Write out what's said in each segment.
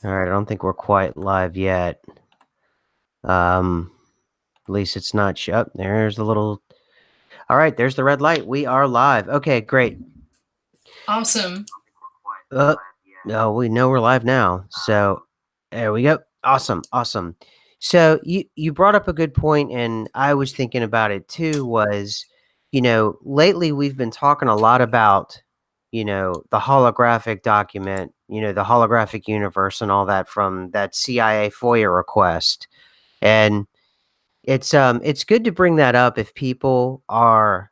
All right, I don't think we're quite live yet. At least it's not up. There's the little. All right, there's the red light. We are live. Okay, great. Awesome. No, we know we're live now. So there we go. Awesome, awesome. So you brought up a good point, and I was thinking about it too. Lately we've been talking a lot about, the holographic document, the holographic universe, and all that from that CIA FOIA request, and it's good to bring that up if people are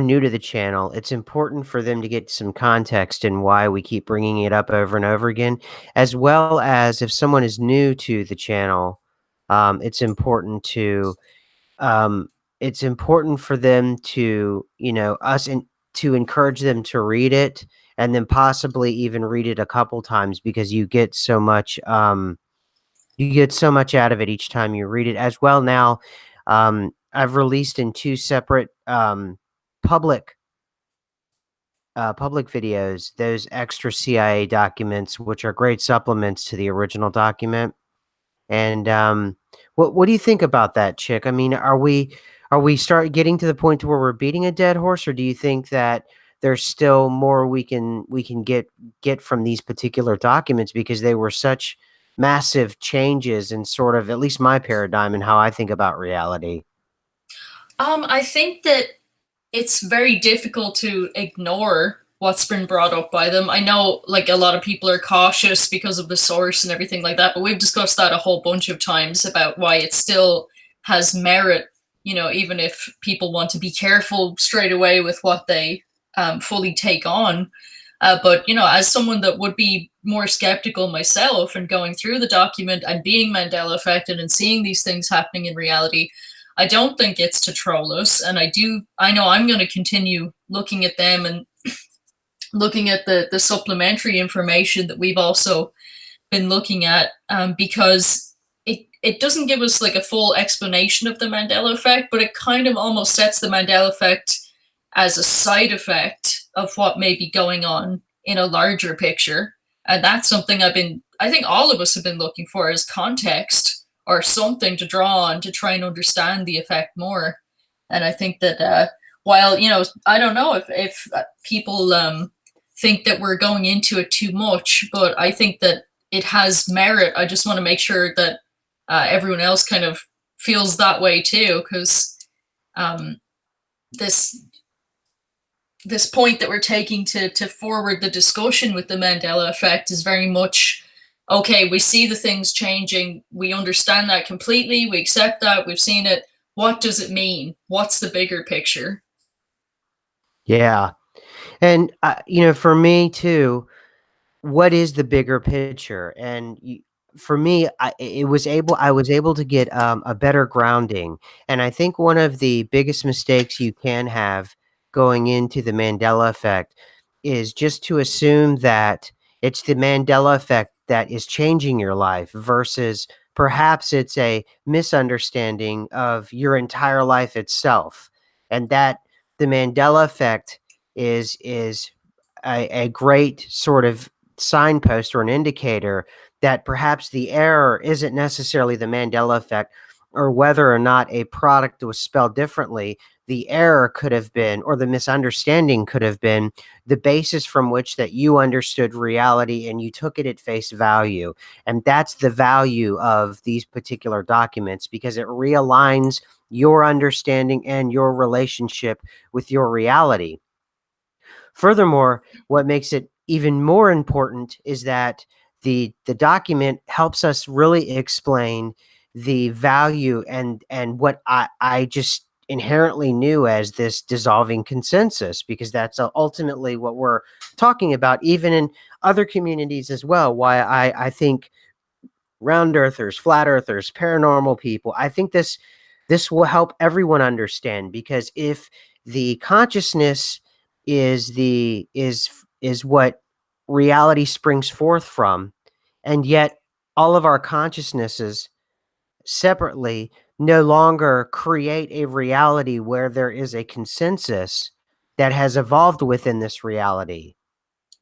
new to the channel. It's important for them to get some context in why we keep bringing it up over and over again, as well as if someone is new to the channel. It's important to it's important for them to, us and to encourage them to read it, and then possibly even read it a couple times, because you get so much out of it each time you read it as well. Now, I've released in two separate public public videos those extra CIA documents, which are great supplements to the original document. And what do you think about that, Chick? I mean, are we start getting to the point to where we're beating a dead horse, or do you think that there's still more we can get from these particular documents, because they were such massive changes in sort of at least my paradigm and how I think about reality? I think that it's very difficult to ignore what's been brought up by them. I know, like, a lot of people are cautious because of the source and everything like that, but we've discussed that a whole bunch of times about why it still has merit, even if people want to be careful straight away with what they fully take on. But, as someone that would be more skeptical myself and going through the document and being Mandela affected and seeing these things happening in reality, I don't think it's to troll us. And I know I'm going to continue looking at them and looking at the supplementary information that we've also been looking at, because it doesn't give us like a full explanation of the Mandela effect, but it kind of almost sets the Mandela effect as a side effect of what may be going on in a larger picture. And that's something I think all of us have been looking for, as context or something to draw on to try and understand the effect more. And I think that while, I don't know if people think that we're going into it too much, but I think that it has merit. I just want to make sure that everyone else kind of feels that way too, because um, this this point that we're taking to forward the discussion with the Mandela effect is very much okay. We see the things changing. We understand that completely. We accept that. We've seen it. What does it mean? What's the bigger picture? Yeah. And for me too, what is the bigger picture? And for me, I was able to get a better grounding. And I think one of the biggest mistakes you can have going into the Mandela effect is just to assume that it's the Mandela effect that is changing your life, versus perhaps it's a misunderstanding of your entire life itself, and that the Mandela effect is a great sort of signpost or an indicator that perhaps the error isn't necessarily the Mandela effect, or whether or not a product was spelled differently. The error could have been, or the misunderstanding could have been, the basis from which that you understood reality and you took it at face value. And that's the value of these particular documents, because it realigns your understanding and your relationship with your reality. Furthermore, what makes it even more important is that the document helps us really explain the value and what I just inherently knew as this dissolving consensus, because that's ultimately what we're talking about, even in other communities as well. Why I think round earthers, flat earthers, paranormal people, I think this will help everyone understand, because if the consciousness is what reality springs forth from, and yet all of our consciousnesses separately no longer create a reality where there is a consensus that has evolved within this reality,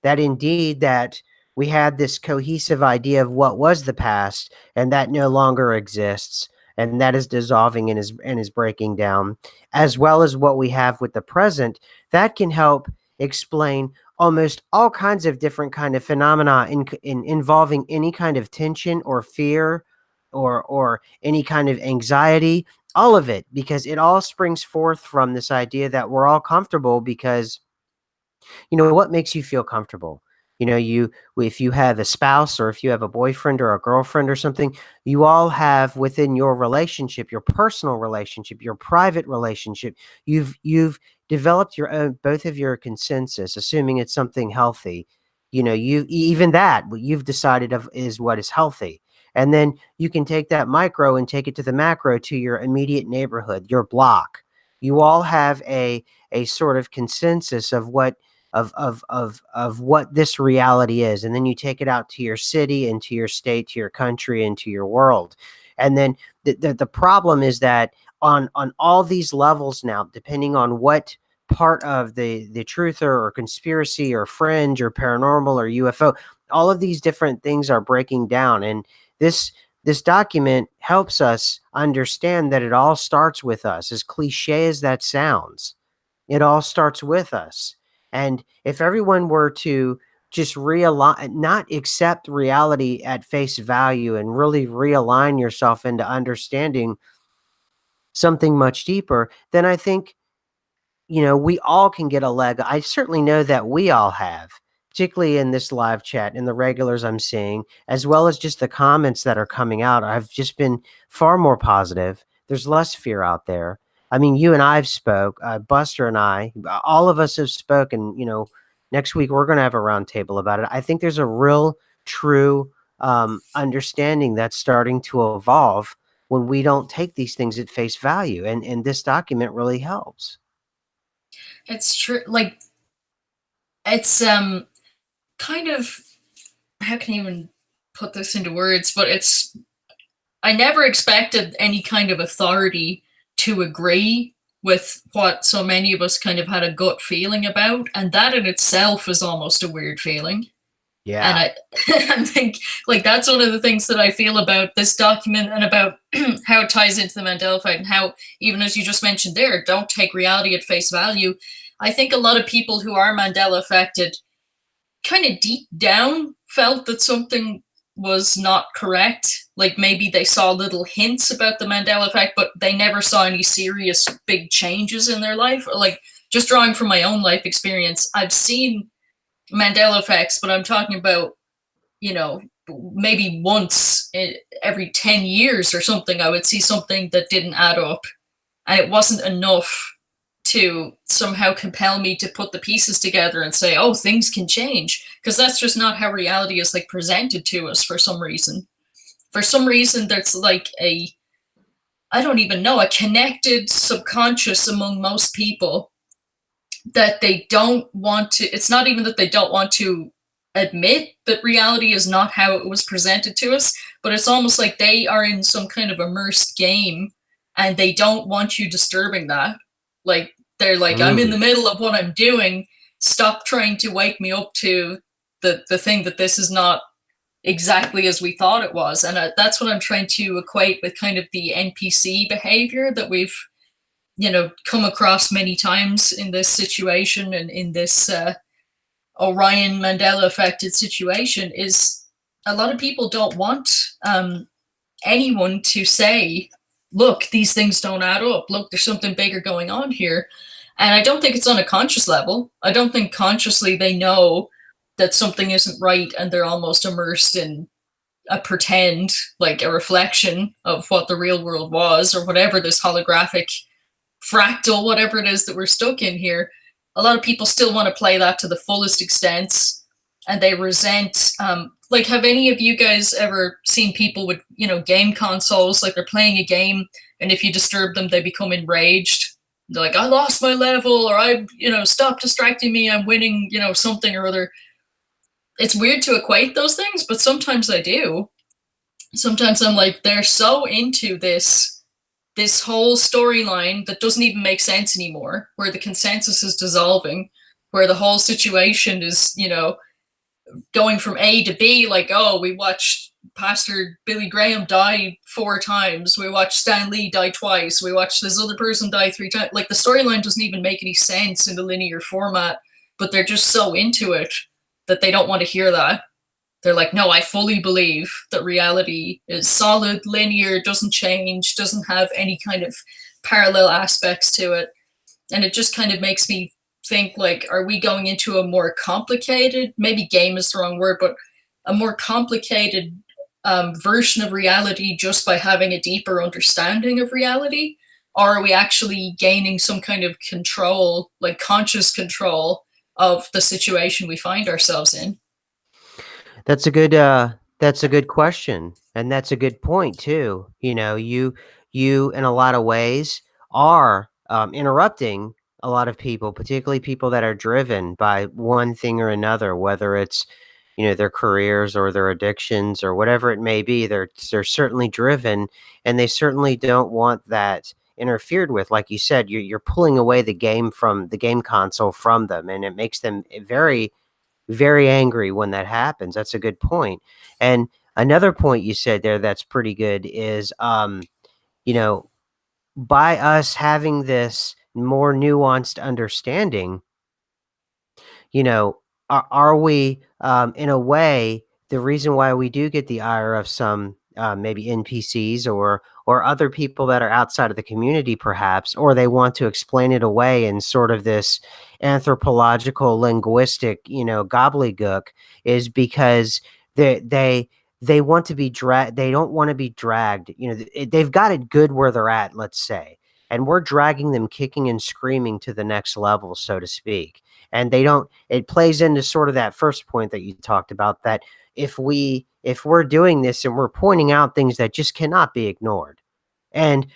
that indeed that we had this cohesive idea of what was the past, and that no longer exists, and that is dissolving and is breaking down, as well as what we have with the present, that can help explain almost all kinds of different kind of phenomena in involving any kind of tension or fear or any kind of anxiety, all of it, because it all springs forth from this idea that we're all comfortable because what makes you feel comfortable? If you have a spouse or if you have a boyfriend or a girlfriend or something, you all have within your relationship, your personal relationship, your private relationship, you've developed your own, both of your consensus, assuming it's something healthy. Even that what you've decided of is what is healthy. And then you can take that micro and take it to the macro to your immediate neighborhood, your block. You all have a sort of consensus of what this reality is, and then you take it out to your city and to your state, to your country, and to your world. And then the problem is that on all these levels now, depending on what part of the truther or conspiracy or fringe or paranormal or UFO, all of these different things are breaking down, and this document helps us understand that it all starts with us, as cliche as that sounds. It all starts with us. And if everyone were to just realign, not accept reality at face value and really realign yourself into understanding something much deeper, then I think we all can get a leg. I certainly know that we all have, particularly in this live chat and the regulars I'm seeing, as well as just the comments that are coming out. I've just been far more positive. There's less fear out there. I mean, you and I've spoke, Buster and I, all of us have spoken. Next week we're going to have a roundtable about it. I think there's a real, true understanding that's starting to evolve when we don't take these things at face value, and this document really helps. It's true. Like it's kind of, how can I even put this into words? But it's, I never expected any kind of authority to agree with what so many of us kind of had a gut feeling about, and that in itself is almost a weird feeling. And Yeah. I think like that's one of the things that I feel about this document and about how it ties into the Mandela Effect, and how, even as you just mentioned there, don't take reality at face value. I think a lot of people who are Mandela affected kind of deep down felt that something was not correct. Like maybe they saw little hints about the Mandela effect, but they never saw any serious big changes in their life. Or like, just drawing from my own life experience, I've seen Mandela effects, but I'm talking about, you know, maybe once every 10 years or something, I would see something that didn't add up. And it wasn't enough to somehow compel me to put the pieces together and say, oh, things can change. Because that's just not how reality is like presented to us for some reason. For some reason, there's like a, I don't even know, a connected subconscious among most people that they don't want to, it's not even that they don't want to admit that reality is not how it was presented to us, but it's almost like they are in some kind of immersed game and they don't want you disturbing that. Like, they're like, I'm in Mm. the middle of what I'm doing. Stop trying to wake me up to the thing that this is not exactly as we thought it was. And that's what I'm trying to equate with kind of the NPC behavior that we've, you know, come across many times in this situation, and in this Orion Mandela affected situation, is a lot of people don't want anyone to say, look, these things don't add up. Look, there's something bigger going on here. And I don't think it's on a conscious level. I don't think consciously they know that something isn't right, and they're almost immersed in a pretend, like a reflection of what the real world was, or whatever this holographic fractal, whatever it is that we're stuck in here. A lot of people still want to play that to the fullest extent, and they resent. Like, have any of you guys ever seen people with, you know, game consoles? Like, they're playing a game, and if you disturb them, they become enraged. They're like, I lost my level, or I, you know, stop distracting me. I'm winning, you know, something or other. It's weird to equate those things, but sometimes I do. Sometimes I'm like, they're so into this whole storyline that doesn't even make sense anymore, where the consensus is dissolving, where the whole situation is, you know, going from A to B, like, oh, we watched Pastor Billy Graham die 4 times. We watched Stan Lee die twice. We watched this other person die 3 times. Like, the storyline doesn't even make any sense in the linear format, but they're just so into it that they don't want to hear that. They're like, no, I fully believe that reality is solid, linear, doesn't change, doesn't have any kind of parallel aspects to it. And it just kind of makes me think, like, are we going into a more complicated, maybe game is the wrong word, but a more complicated version of reality just by having a deeper understanding of reality? Or are we actually gaining some kind of control, like conscious control of the situation we find ourselves in? That's a good question, and that's a good point too. You know, you in a lot of ways are interrupting a lot of people, particularly people that are driven by one thing or another, whether it's their careers or their addictions or whatever it may be. They're certainly driven, and they certainly don't want that interfered with. Like you said, you're pulling away the game console from them, and it makes them very very angry when that happens. That's a good point. And another point you said there that's pretty good is, you know, by us having this more nuanced understanding, you know, are we, in a way, the reason why we do get the ire of some, maybe NPCs or other people that are outside of the community, perhaps, or they want to explain it away in sort of this anthropological, linguistic, gobbledygook, is because they want to be dragged. They don't want to be dragged. They've got it good where they're at, let's say, and we're dragging them kicking and screaming to the next level, so to speak. And they don't it plays into sort of that first point that you talked about, that if we're doing this and we're pointing out things that just cannot be ignored. And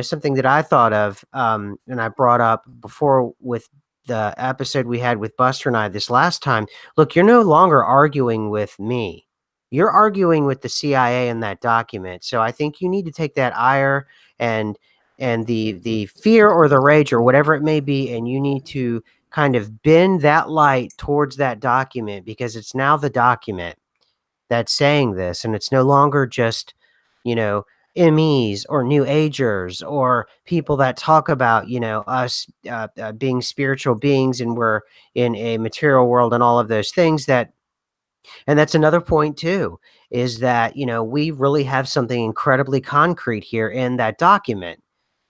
something that I thought of, and I brought up before with the episode we had with Buster and I this last time. Look, you're no longer arguing with me. You're arguing with the CIA in that document. So I think you need to take that ire and the fear or the rage or whatever it may be, and you need to kind of bend that light towards that document, because it's now the document that's saying this, and it's no longer just, you know, MEs or new agers or people that talk about, us being spiritual beings and we're in a material world and all of those things that. And that's another point too, is that, we really have something incredibly concrete here in that document.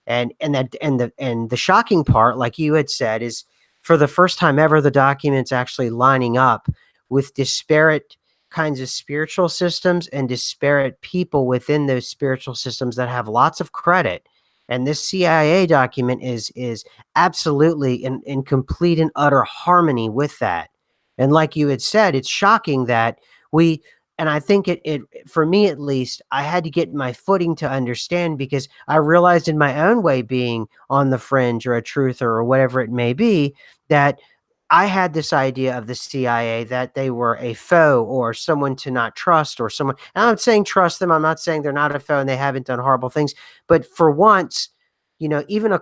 And the shocking part, like you had said, is for the first time ever, the document's actually lining up with disparate kinds of spiritual systems and disparate people within those spiritual systems that have lots of credit. And this CIA document is absolutely in complete and utter harmony with that. And like you had said, it's shocking that we and I think it for me at least, I had to get my footing to understand, because I realized in my own way, being on the fringe or a truther or whatever it may be, that I had this idea of the CIA that they were a foe or someone to not trust, or someone. And I'm not saying trust them. I'm not saying they're not a foe and they haven't done horrible things. But for once, even a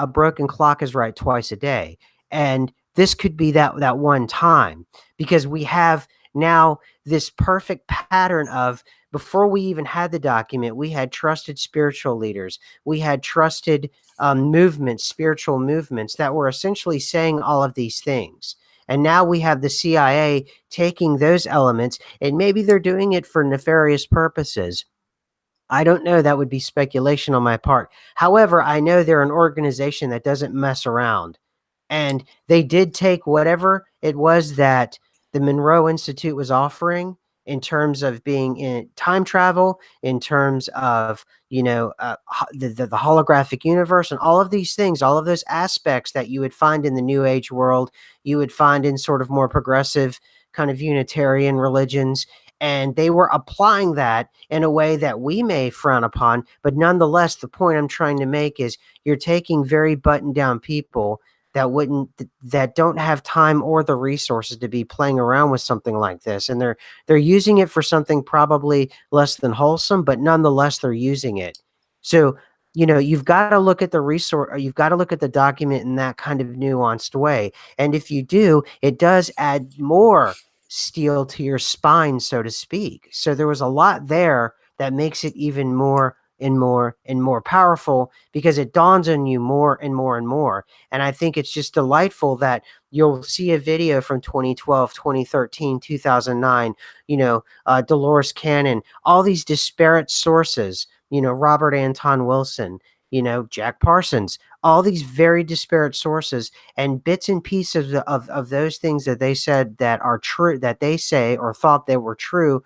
broken clock is right twice a day. And this could be that one time, because we have now this perfect pattern of, before we even had the document, we had trusted spiritual leaders. We had trusted movements, spiritual movements that were essentially saying all of these things. And now we have the CIA taking those elements, and maybe they're doing it for nefarious purposes. I don't know. That would be speculation on my part. However, I know they're an organization that doesn't mess around. And they did take whatever it was that the Monroe Institute was offering in terms of being in time travel, in terms of, the holographic universe, and all of these things, all of those aspects that you would find in the New Age world, you would find in sort of more progressive kind of Unitarian religions. And they were applying that in a way that we may frown upon. But nonetheless, the point I'm trying to make is, you're taking very buttoned down people that don't have time or the resources to be playing around with something like this, and they're using it for something probably less than wholesome, but nonetheless they're using it. So you've got to look at the resource, or you've got to look at the document in that kind of nuanced way. And if you do, it does add more steel to your spine, so to speak. So there was a lot there that makes it even more and more and more powerful because it dawns on you more and more and more. And I think it's just delightful that you'll see a video from 2012, 2013, 2009, Dolores Cannon, all these disparate sources, Robert Anton Wilson, Jack Parsons, all these very disparate sources and bits and pieces of those things that they said that are true, that they say or thought they were true,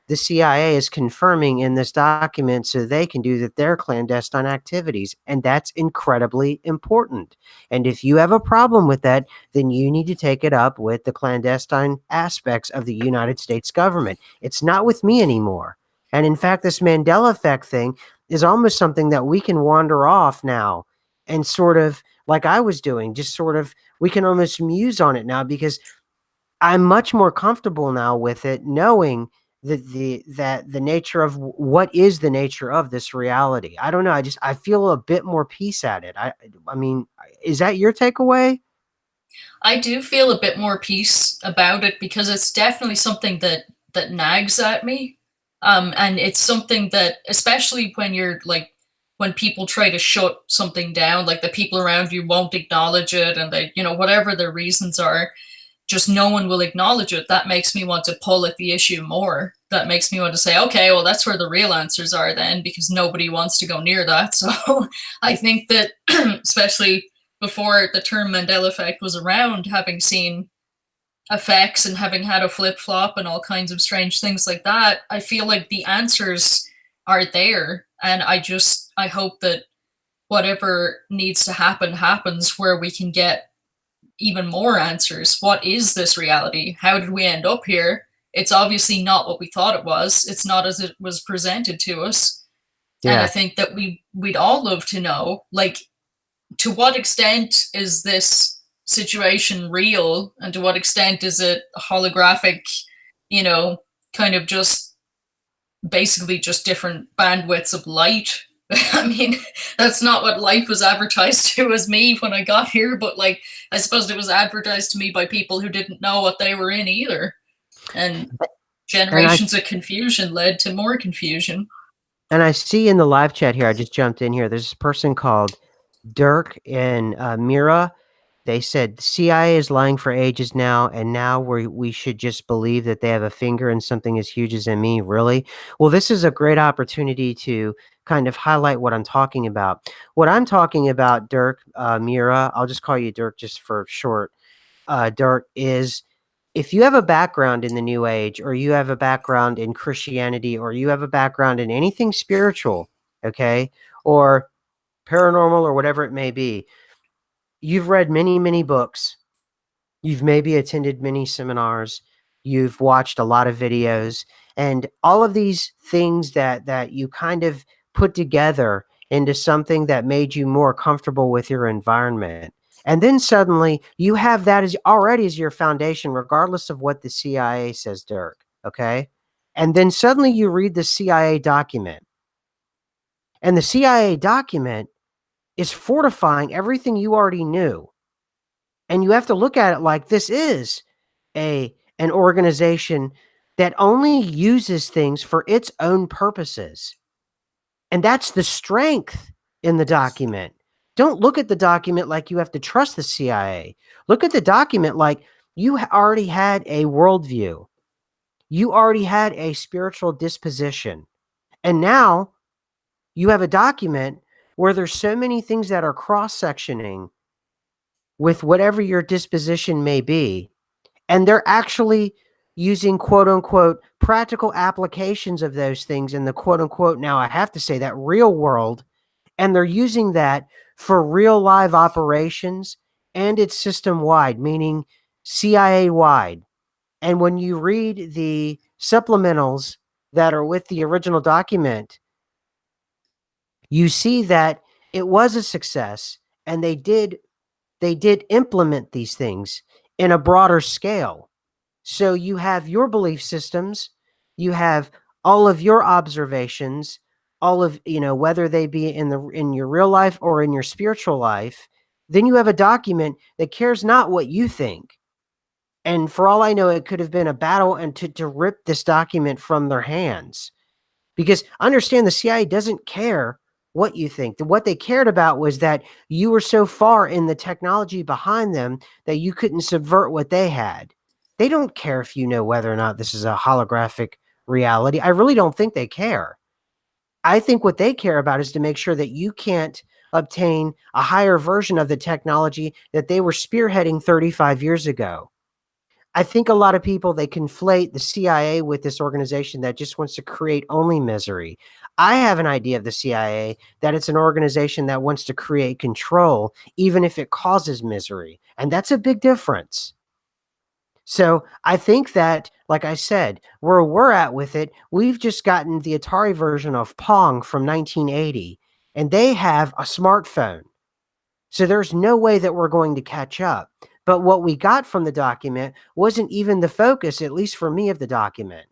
the CIA is confirming in this document so they can do that their clandestine activities. And that's incredibly important. And if you have a problem with that, then you need to take it up with the clandestine aspects of the United States government. It's not with me anymore. And in fact, this Mandela Effect thing is almost something that we can wander off now and sort of like I was doing, just sort of we can almost muse on it now because I'm much more comfortable now with it, knowing that the nature of what is the nature of this reality. I don't know. I feel a bit more peace at it. I mean, is that your takeaway? I do feel a bit more peace about it because it's definitely something that nags at me. And it's something that, especially when you're like, when people try to shut something down, like the people around you won't acknowledge it, and they, whatever their reasons are, just no one will acknowledge it. That makes me want to pull at the issue more. That makes me want to say, okay, well, that's where the real answers are then, because nobody wants to go near that. So I think that, especially before the term Mandela Effect was around, having seen effects and having had a flip flop and all kinds of strange things like that, I feel like the answers are there. And I hope that whatever needs to happen happens where we can get even more answers. What is this reality? How did we end up here? It's obviously not what we thought it was. It's not as it was presented to us. And I Yeah. think that we'd all love to know, like, to what extent is this situation real, and to what extent is it holographic, you know, kind of just basically just different bandwidths of light. I mean, that's not what life was advertised to as me when I got here, but like, I suppose it was advertised to me by people who didn't know what they were in either. And And I generations of confusion led to more confusion. and I see in the live chat here, I just jumped in here. There's this person called Dirk and Mira. They said the CIA is lying for ages now, and now we should just believe that they have a finger in something as huge as me. Really? Well, this is a great opportunity to kind of highlight what I'm talking about. What I'm talking about, Dirk, Mira, I'll just call you Dirk just for short. Dirk, is if you have a background in the New Age, or you have a background in Christianity, or you have a background in anything spiritual, okay, or paranormal, or whatever it may be, you've read many, many books. You've maybe attended many seminars. You've watched a lot of videos, and all of these things that you kind of put together into something that made you more comfortable with your environment. And then suddenly you have that as already as your foundation, regardless of what the CIA says, Dirk. Okay. And then suddenly you read the CIA document, and the CIA document is fortifying everything you already knew. And you have to look at it like this is an organization that only uses things for its own purposes. And that's the strength in the document. Don't look at the document like you have to trust the CIA. Look at the document like you already had a worldview. You already had a spiritual disposition. And now you have a document where there's so many things that are cross-sectioning with whatever your disposition may be, and they're actually using quote unquote practical applications of those things in the quote unquote, now I have to say, that real world, and they're using that for real live operations, and it's system wide, meaning CIA wide. And when you read the supplementals that are with the original document, you see that it was a success, and they did implement these things in a broader scale. So you have your belief systems, you have all of your observations, all of, whether they be in your real life or in your spiritual life. Then you have a document that cares not what you think. And for all I know, it could have been a battle and to rip this document from their hands. Because understand the CIA doesn't care what you think. What they cared about was that you were so far in the technology behind them that you couldn't subvert what they had. They don't care if you know whether or not this is a holographic reality. I really don't think they care. I think what they care about is to make sure that you can't obtain a higher version of the technology that they were spearheading 35 years ago. I think a lot of people, they conflate the CIA with this organization that just wants to create only misery. I have an idea of the CIA that it's an organization that wants to create control, even if it causes misery. And that's a big difference. So I think that, like I said, where we're at with it, we've just gotten the Atari version of Pong from 1980, and they have a smartphone. So there's no way that we're going to catch up. But what we got from the document wasn't even the focus, at least for me, of the document.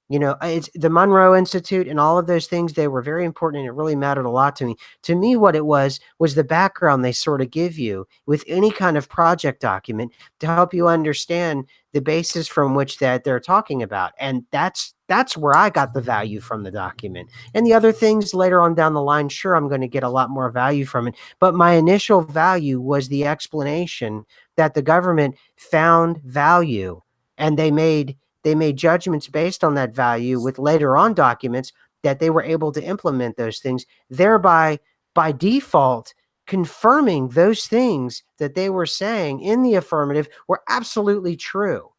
You know, it's the Monroe Institute and all of those things, they were very important and it really mattered a lot to me. To me, what it was the background they sort of give you with any kind of project document to help you understand the basis from which that they're talking about. And that's where I got the value from the document. And the other things later on down the line, sure, I'm going to get a lot more value from it. But my initial value was the explanation that the government found value and they made judgments based on that value with later on documents that they were able to implement those things, thereby by default confirming those things that they were saying in the affirmative were absolutely true.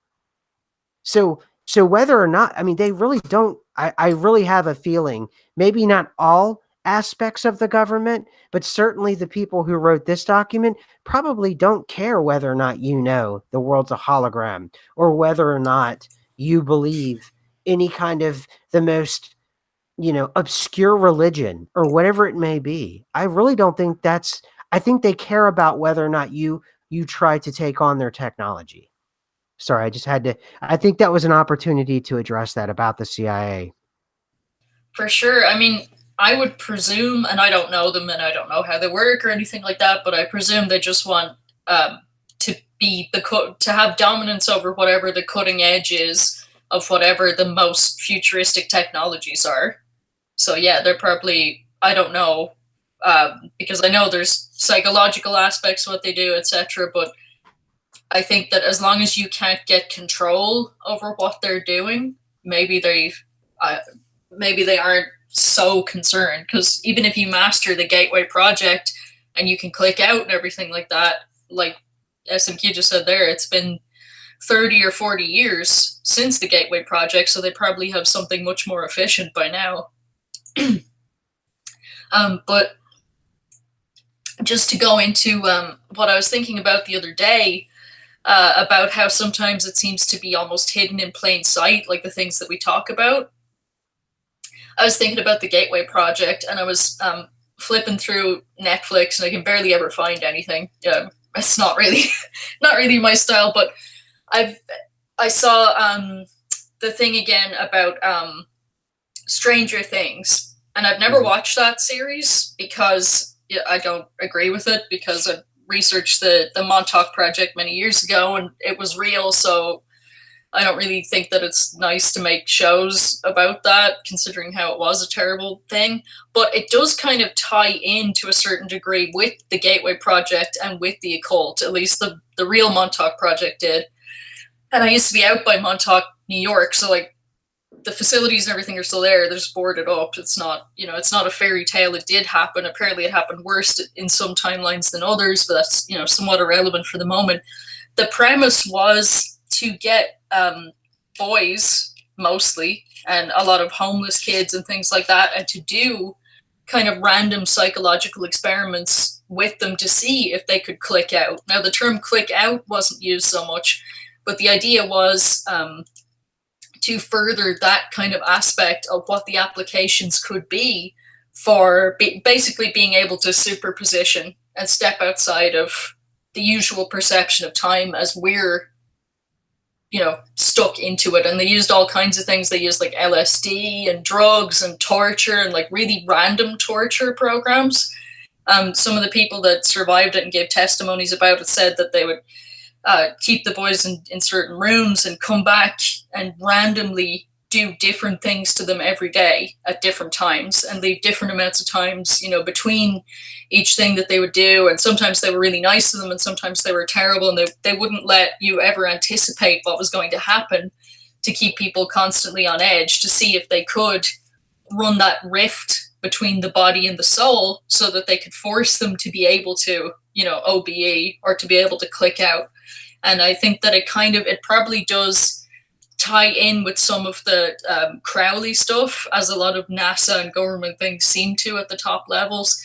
So whether or not, I mean, they really don't, I really have a feeling, maybe not all aspects of the government, but certainly the people who wrote this document probably don't care whether or not you know the world's a hologram or whether or not you believe any kind of the most, obscure religion or whatever it may be. I really don't think that's, I think they care about whether or not you try to take on their technology. Sorry, I just had to, I think that was an opportunity to address that about the CIA. For sure. I mean, I would presume, and I don't know them and I don't know how they work or anything like that, but I presume they just want to be to have dominance over whatever the cutting edge is of whatever the most futuristic technologies are. So yeah, they're probably, I don't know, because I know there's psychological aspects to what they do, etc. But I think that as long as you can't get control over what they're doing, maybe uh, maybe they aren't so concerned. Because even if you master the Gateway project and you can click out and everything like that, like SMQ just said there, it's been 30 or 40 years since the Gateway project, so they probably have something much more efficient by now. But just to go into what I was thinking about the other day, about how sometimes it seems to be almost hidden in plain sight, like the things that we talk about. I was thinking about the Gateway project, and I was flipping through Netflix, and I can barely ever find anything. It's not really, not really my style. But I saw the thing again about Stranger Things, and I've never watched that series because I don't agree with it, because I researched the Montauk project many years ago and it was real, so I don't really think that it's nice to make shows about that, considering how it was a terrible thing. But it does kind of tie in to a certain degree with the Gateway project and with the occult, at least the real Montauk project did. And I used to be out by Montauk, New York, so like the facilities and everything are still there. They're just boarded up. It's not, it's not a fairy tale. It did happen. Apparently it happened worse in some timelines than others, but that's, somewhat irrelevant for the moment. The premise was to get boys mostly, and a lot of homeless kids and things like that, and to do kind of random psychological experiments with them to see if they could click out. Now, the term click out wasn't used so much, but the idea was to further that kind of aspect of what the applications could be for basically being able to superposition and step outside of the usual perception of time as we're, stuck into it. And they used all kinds of things. They used like LSD and drugs and torture and like really random torture programs. Some of the people that survived it and gave testimonies about it said that they would keep the boys in certain rooms and come back and randomly do different things to them every day at different times and leave different amounts of times, between each thing that they would do. And sometimes they were really nice to them and sometimes they were terrible, and they wouldn't let you ever anticipate what was going to happen, to keep people constantly on edge, to see if they could run that rift between the body and the soul so that they could force them to be able to, OBE, or to be able to click out. And I think that it probably does tie in with some of the Crowley stuff, as a lot of NASA and government things seem to at the top levels,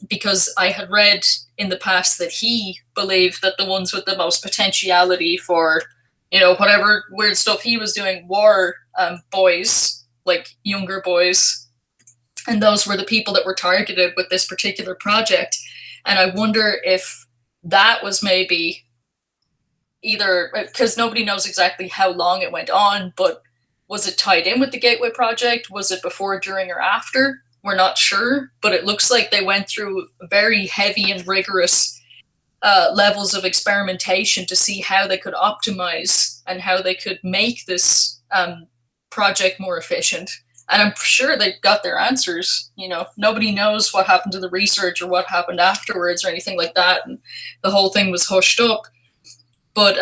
because I had read in the past that he believed that the ones with the most potentiality for, whatever weird stuff he was doing were boys, like younger boys. And those were the people that were targeted with this particular project. And I wonder if that was maybe either, because nobody knows exactly how long it went on, but was it tied in with the Gateway Project? Was it before, during, or after? We're not sure, but it looks like they went through very heavy and rigorous levels of experimentation to see how they could optimize and how they could make this project more efficient. And I'm sure they got their answers. Nobody knows what happened to the research or what happened afterwards or anything like that. And the whole thing was hushed up. But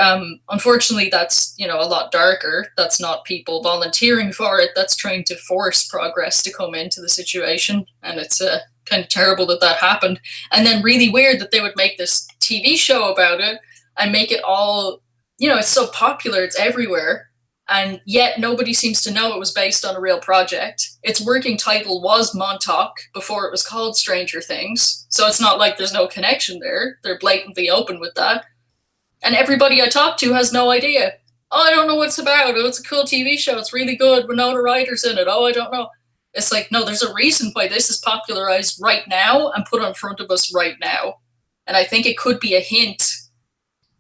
unfortunately, that's, a lot darker. That's not people volunteering for it. That's trying to force progress to come into the situation. And it's kind of terrible that happened. And then really weird that they would make this TV show about it and make it all, it's so popular. It's everywhere. And yet nobody seems to know it was based on a real project. Its working title was Montauk before it was called Stranger Things. So it's not like there's no connection there. They're blatantly open with that. And everybody I talk to has no idea. Oh, I don't know what it's about. Oh, it's a cool TV show. It's really good. Winona Ryder's in it. Oh, I don't know. It's like, no, there's a reason why this is popularized right now and put in front of us right now. And I think it could be a hint,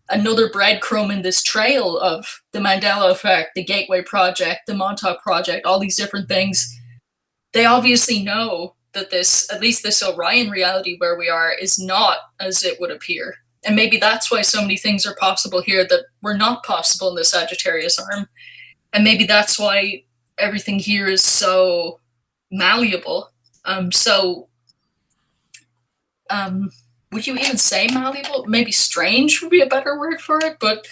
another breadcrumb in this trail of the Mandela Effect, the Gateway Project, the Montauk Project, all these different things. They obviously know that at least this Orion reality where we are, is not as it would appear. And maybe that's why so many things are possible here that were not possible in the Sagittarius arm. And maybe that's why everything here is so malleable. Would you even say malleable? Maybe strange would be a better word for it, but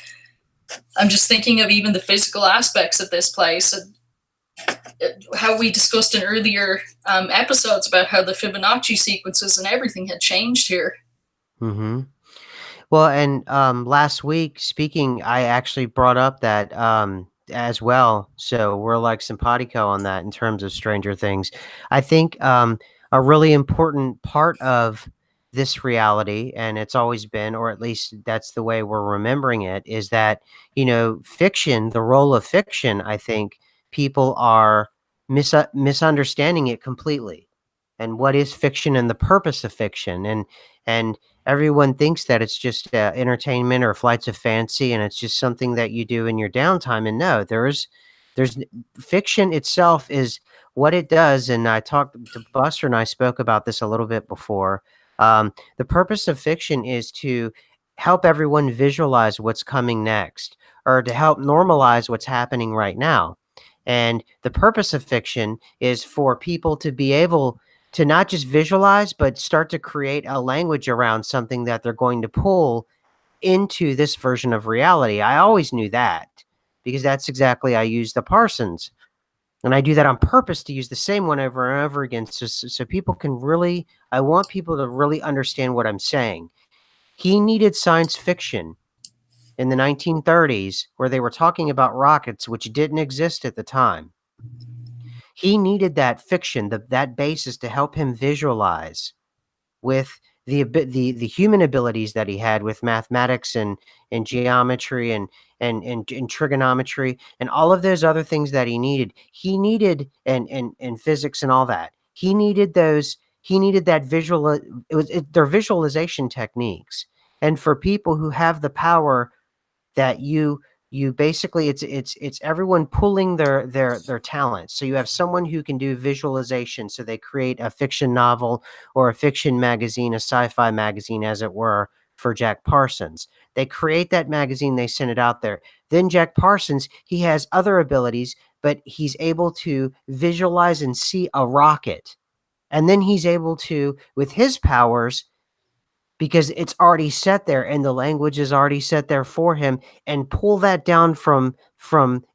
I'm just thinking of even the physical aspects of this place, and how we discussed in earlier episodes about how the Fibonacci sequences and everything had changed here. Mm-hmm. Well, and last week, I actually brought up that as well. So we're like simpatico on that in terms of Stranger Things. I think a really important part of this reality, and it's always been, or at least that's the way we're remembering it, is that, fiction, the role of fiction, I think people are misunderstanding it completely. And what is fiction and the purpose of fiction, and everyone thinks that it's just entertainment or flights of fancy, and it's just something that you do in your downtime. And no, there's fiction itself is what it does. And I talked to Buster, and I spoke about this a little bit before. The purpose of fiction is to help everyone visualize what's coming next, or to help normalize what's happening right now. And the purpose of fiction is for people to be able to not just visualize, but start to create a language around something that they're going to pull into this version of reality. I always knew that, because that's exactly, I use the Parsons, and I do that on purpose to use the same one over and over again. So people can really, I want people to really understand what I'm saying. He needed science fiction in the 1930s where they were talking about rockets, which didn't exist at the time. He needed that fiction, that basis, to help him visualize with the human abilities that he had with mathematics and geometry and trigonometry and all of those other things that he needed. He needed and physics and all that. He needed those. He needed that visual. They're visualization techniques. And for people who have the power, that you basically, it's everyone pulling their talents. So you have someone who can do visualization, so they create a fiction novel or a fiction magazine, a sci-fi magazine, as it were, for Jack Parsons. They create that magazine, they send it out there. Then Jack Parsons, he has other abilities, but he's able to visualize and see a rocket. And then he's able to, with his powers, because it's already set there and the language is already set there for him, and pull that down from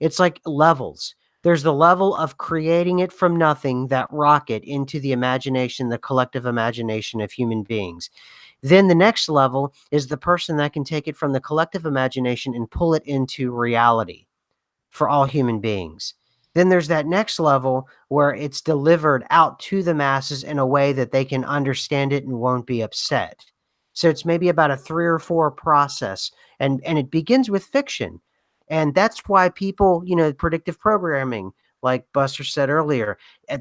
it's like levels. There's the level of creating it from nothing, that rocket, into the imagination, the collective imagination of human beings. Then the next level is the person that can take it from the collective imagination and pull it into reality for all human beings. Then there's that next level where it's delivered out to the masses in a way that they can understand it and won't be upset. So it's maybe about a 3 or 4 process, and it begins with fiction. And that's why people, predictive programming, like Buster said earlier,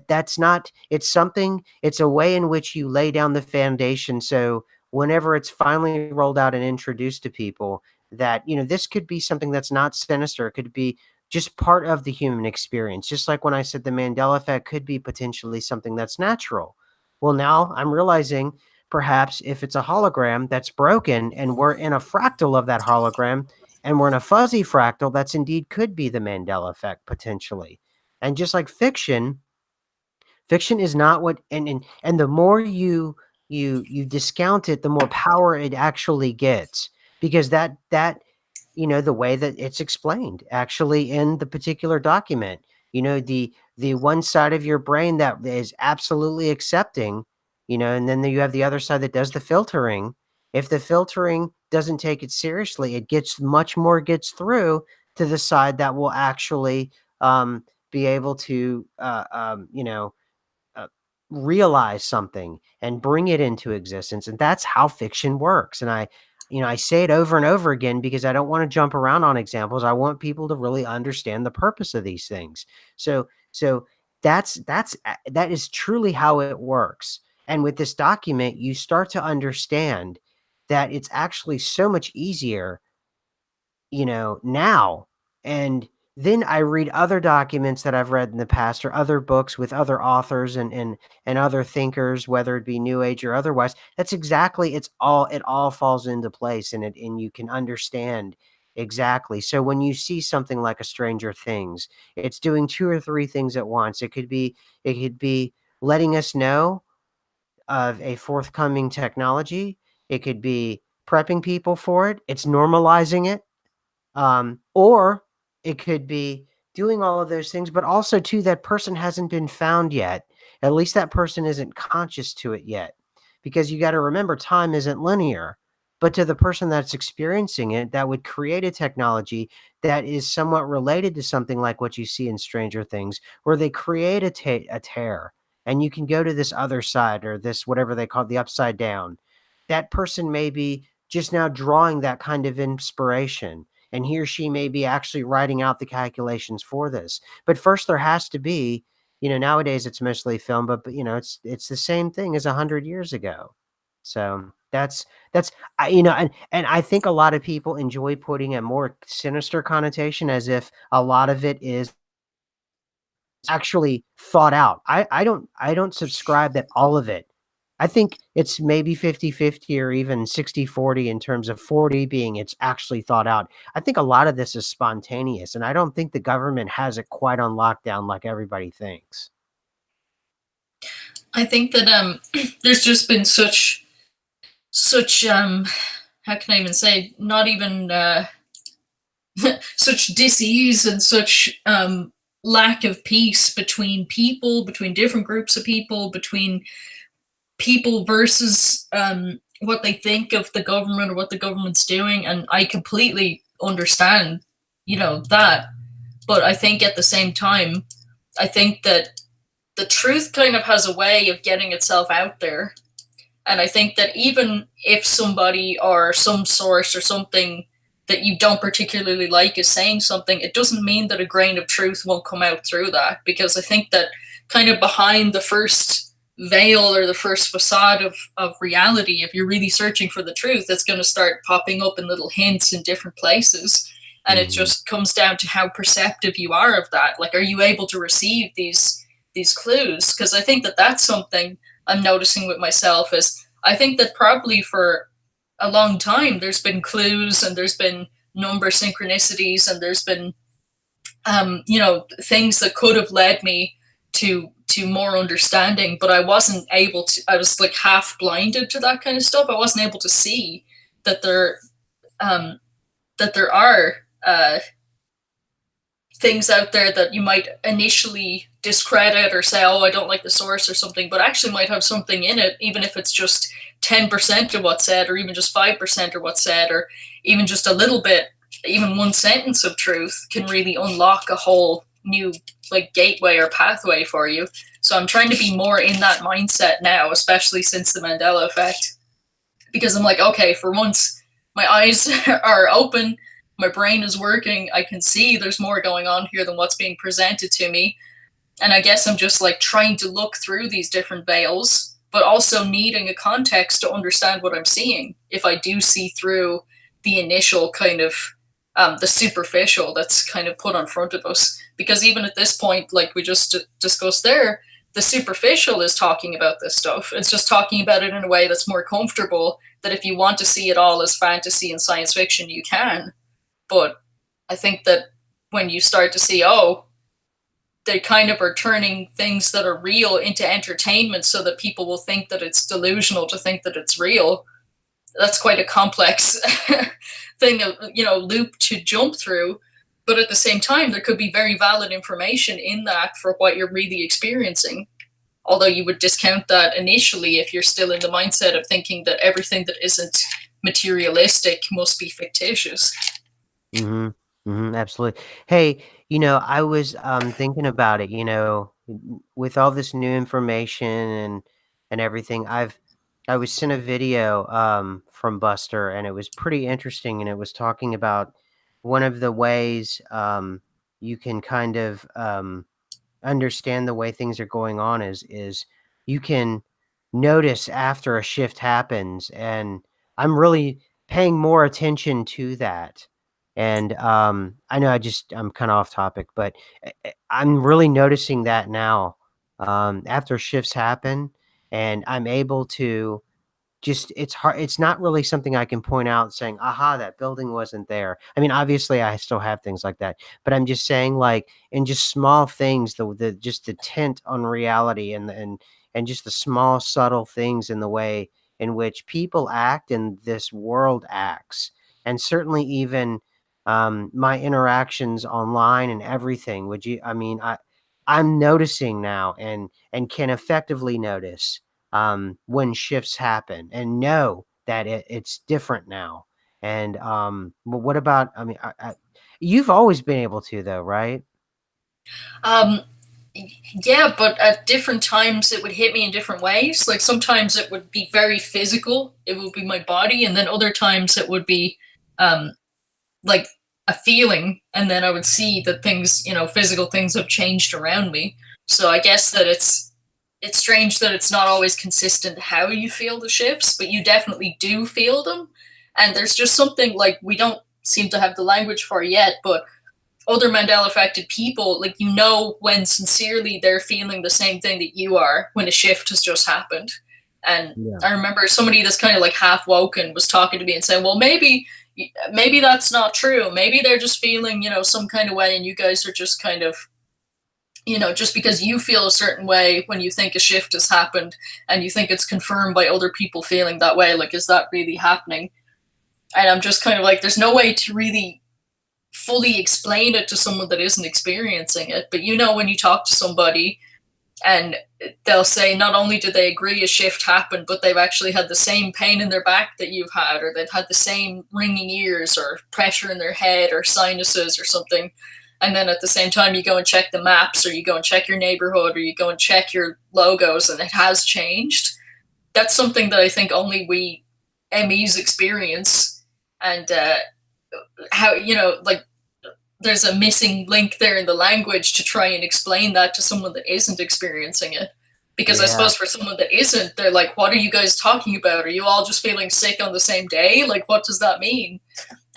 that's not it's something it's a way in which you lay down the foundation, so whenever it's finally rolled out and introduced to people, that, this could be something that's not sinister. It could be just part of the human experience. Just like when I said the Mandela Effect could be potentially something that's natural. Well, now I'm realizing perhaps if it's a hologram that's broken and we're in a fractal of that hologram and we're in a fuzzy fractal, that's indeed could be the Mandela Effect potentially. And just like fiction is not what and the more you discount it, the more power it actually gets, because the way that it's explained actually in the particular document, the one side of your brain that is absolutely accepting, and then you have the other side that does the filtering. If the filtering doesn't take it seriously, it gets much more gets through to the side that will actually be able to uh, realize something and bring it into existence. And that's how fiction works. And I say it over and over again because I don't want to jump around on examples. I want people to really understand the purpose of these things. So that is truly how it works. And with this document, you start to understand that it's actually so much easier, now. And then I read other documents that I've read in the past, or other books with other authors and other thinkers, whether it be new age or otherwise. That's exactly it all falls into place, and you can understand exactly. So when you see something like a Stranger Things, it's doing 2 or 3 things at once. It could be letting us know of a forthcoming technology. It could be prepping people for it. It's normalizing it, or it could be doing all of those things, but also too, that person hasn't been found yet. At least that person isn't conscious to it yet. Because you got to remember, time isn't linear. But to the person that's experiencing it, that would create a technology that is somewhat related to something like what you see in Stranger Things, where they create a tear, and you can go to this other side, or this whatever they call it, the upside down. That person may be just now drawing that kind of inspiration, and he or she may be actually writing out the calculations for this. But first there has to be, nowadays it's mostly film, but it's the same thing as 100 years ago. So that's and I think a lot of people enjoy putting a more sinister connotation, as if a lot of it is actually thought out. I don't subscribe that all of it. I think it's maybe 50-50 or even 60-40, in terms of 40 being it's actually thought out. I think a lot of this is spontaneous, and I don't think the government has it quite on lockdown like everybody thinks. I think that there's just been such how can I even say, not even such dis-ease and such lack of peace between people, between different groups of people, between people versus what they think of the government or what the government's doing. And I completely understand, that. But I think at the same time, I think that the truth kind of has a way of getting itself out there. And I think that even if somebody or some source or something that you don't particularly like is saying something, it doesn't mean that a grain of truth won't come out through that. Because I think that kind of behind the first veil or the first facade of reality, if you're really searching for the truth, it's going to start popping up in little hints in different places. And it Mhm. just comes down to how perceptive you are of that. Like, are you able to receive these clues? Because I think that that's something I'm noticing with myself. Is I think that probably for a long time. There's been clues, and there's been number synchronicities, and there's been things that could have led me to more understanding, but I wasn't able to. I was like half blinded to that kind of stuff. I wasn't able to see that um, there are things out there that you might initially discredit or say, oh, I don't like the source or something, but actually might have something in it, even if it's just 10% of what's said, or even just 5% of what's said, or even just a little bit, even one sentence of truth can really unlock a whole new like gateway or pathway for you. So I'm trying to be more in that mindset now, especially since the Mandela effect, because I'm like, okay, for once, my eyes are open, my brain is working, I can see there's more going on here than what's being presented to me. And I guess I'm just like trying to look through these different veils, but also needing a context to understand what I'm seeing. If I do see through the initial kind of the superficial that's kind of put on front of us, because even at this point, like we just discussed there, the superficial is talking about this stuff. It's just talking about it in a way that's more comfortable, that if you want to see it all as fantasy and science fiction, you can. But I think that when you start to see, oh, they kind of are turning things that are real into entertainment so that people will think that it's delusional to think that it's real. That's quite a complex thing, loop to jump through. But at the same time, there could be very valid information in that for what you're really experiencing. Although you would discount that initially if you're still in the mindset of thinking that everything that isn't materialistic must be fictitious. Mhm. Mhm, absolutely. Hey, I was, thinking about it, with all this new information and everything, I was sent a video, from Buster, and it was pretty interesting, and it was talking about one of the ways, you can kind of, understand the way things are going on is you can notice after a shift happens, and I'm really paying more attention to that. And I know I'm kind of off topic, but I'm really noticing that now, after shifts happen, and I'm able to just it's hard it's not really something I can point out saying, "Aha, that building wasn't there." I mean, obviously, I still have things like that, but I'm just saying, like, in just small things, the just the tint on reality and just the small, subtle things in the way in which people act and this world acts, and certainly even, my interactions online and everything. Would you I mean, I'm noticing now and can effectively notice when shifts happen and know that it's different now. And but what about? I mean, you've always been able to, though, right? Um, yeah, but at different times it would hit me in different ways. Like sometimes it would be very physical, it would be my body, and then other times it would be um, like a feeling, and then I would see that things, physical things have changed around me. So I guess that it's strange that it's not always consistent how you feel the shifts, but you definitely do feel them. And there's just something like we don't seem to have the language for yet, but other Mandela affected people, like when sincerely they're feeling the same thing that you are when a shift has just happened. And Yeah. I remember somebody that's kind of like half woken was talking to me and saying, well, maybe that's not true. Maybe they're just feeling, some kind of way, and you guys are just kind of, just because you feel a certain way when you think a shift has happened and you think it's confirmed by other people feeling that way, like, is that really happening? And I'm just kind of like, there's no way to really fully explain it to someone that isn't experiencing it. But when you talk to somebody and they'll say not only do they agree a shift happened, but they've actually had the same pain in their back that you've had, or they've had the same ringing ears or pressure in their head or sinuses or something. And then at the same time, you go and check the maps, or you go and check your neighborhood, or you go and check your logos, and it has changed. That's something that I think only we MEs experience. And how, like, there's a missing link there in the language to try and explain that to someone that isn't experiencing it. Because I Yeah. suppose for someone that isn't, they're like, what are you guys talking about? Are you all just feeling sick on the same day? Like, what does that mean?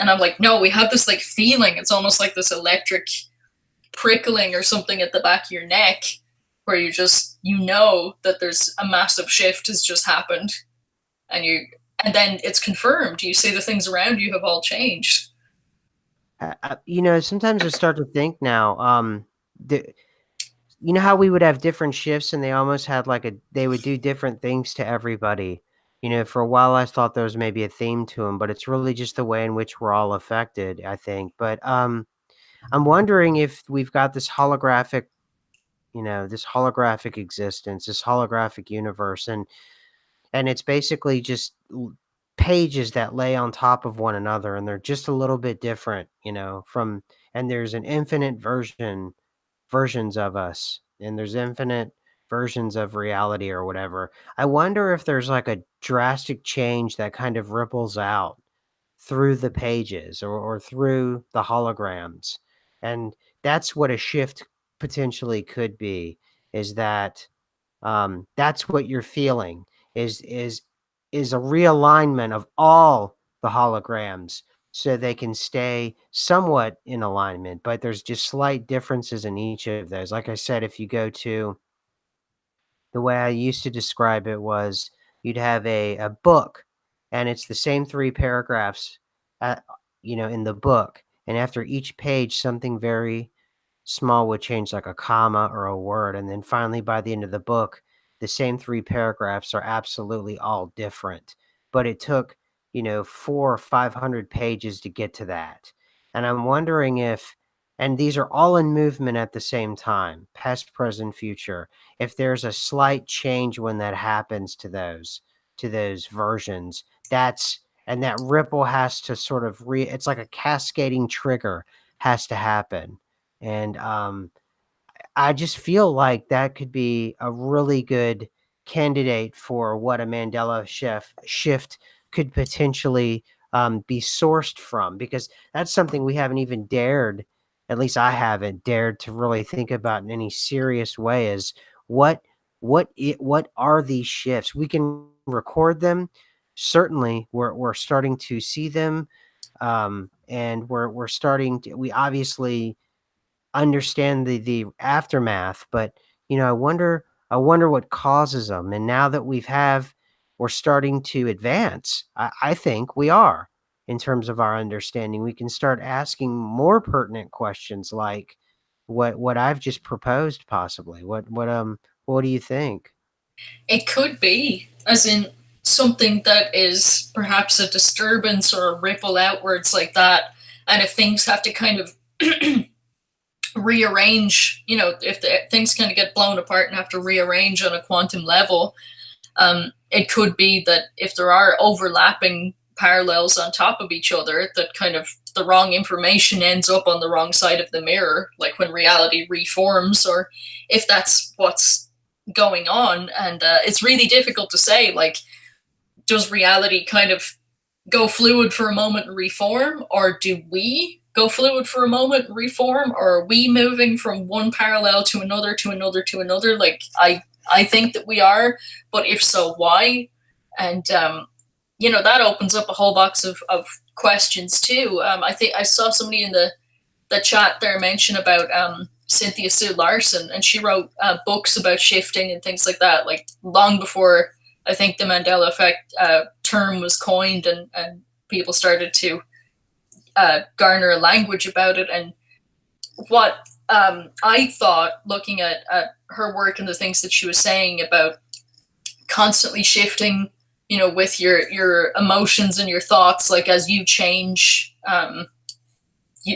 And I'm like, no, we have this like feeling. It's almost like this electric prickling or something at the back of your neck where that there's a massive shift has just happened. And and then it's confirmed. You see the things around you have all changed. Sometimes I start to think now, the you know how we would have different shifts and they almost had like a they would do different things to everybody. For a while I thought there was maybe a theme to them, but it's really just the way in which we're all affected, I think. But I'm wondering if we've got this holographic existence, this holographic universe, and it's basically just pages that lay on top of one another, and they're just a little bit different, from and there's an infinite versions of us, and there's infinite versions of reality or whatever. I wonder if there's like a drastic change that kind of ripples out through the pages or through the holograms. And that's what a shift potentially could be, is that that's what you're feeling is a realignment of all the holograms so they can stay somewhat in alignment, but there's just slight differences in each of those. Like I said, if you go to the way I used to describe it was you'd have a book, and it's the same 3 paragraphs, uh, in the book, and after each page, something very small would change, like a comma or a word, and then finally, by the end of the book, the same 3 paragraphs are absolutely all different, but it took, 4 or 500 pages to get to that, and I'm wondering if and these are all in movement at the same time, past, present, future. If there's a slight change when that happens to those versions, that's and that ripple has to sort of it's like a cascading trigger has to happen. And I just feel like that could be a really good candidate for what a Mandela shift could potentially be sourced from, because that's something we haven't even dared, at least I haven't dared to really think about in any serious way. Is what what are these shifts? We can record them. Certainly, we're starting to see them, and we're starting to. We obviously understand the aftermath, but, I wonder what causes them. And now that we're starting to advance, I think we are, in terms of our understanding. We can start asking more pertinent questions like what I've just proposed possibly. What do you think? It could be, as in something that is perhaps a disturbance or a ripple outwards like that. And if things have to kind of rearrange, if things kind of get blown apart and have to rearrange on a quantum level, it could be that if there are overlapping parallels on top of each other, that kind of the wrong information ends up on the wrong side of the mirror, like when reality reforms, or if that's what's going on. And it's really difficult to say, like, does reality kind of go fluid for a moment and reform, or do we go fluid for a moment and reform, or are we moving from one parallel to another to another to another? Like, I think that we are, but if so, why? And that opens up a whole box of questions too. I think I saw somebody in the chat there mention about Cynthia Sue Larson, and she wrote books about shifting and things like that, like long before I think the Mandela Effect term was coined, and people started to garner a language about it. And what I thought, looking at her work and the things that she was saying about constantly shifting, with your emotions and your thoughts, like as you change,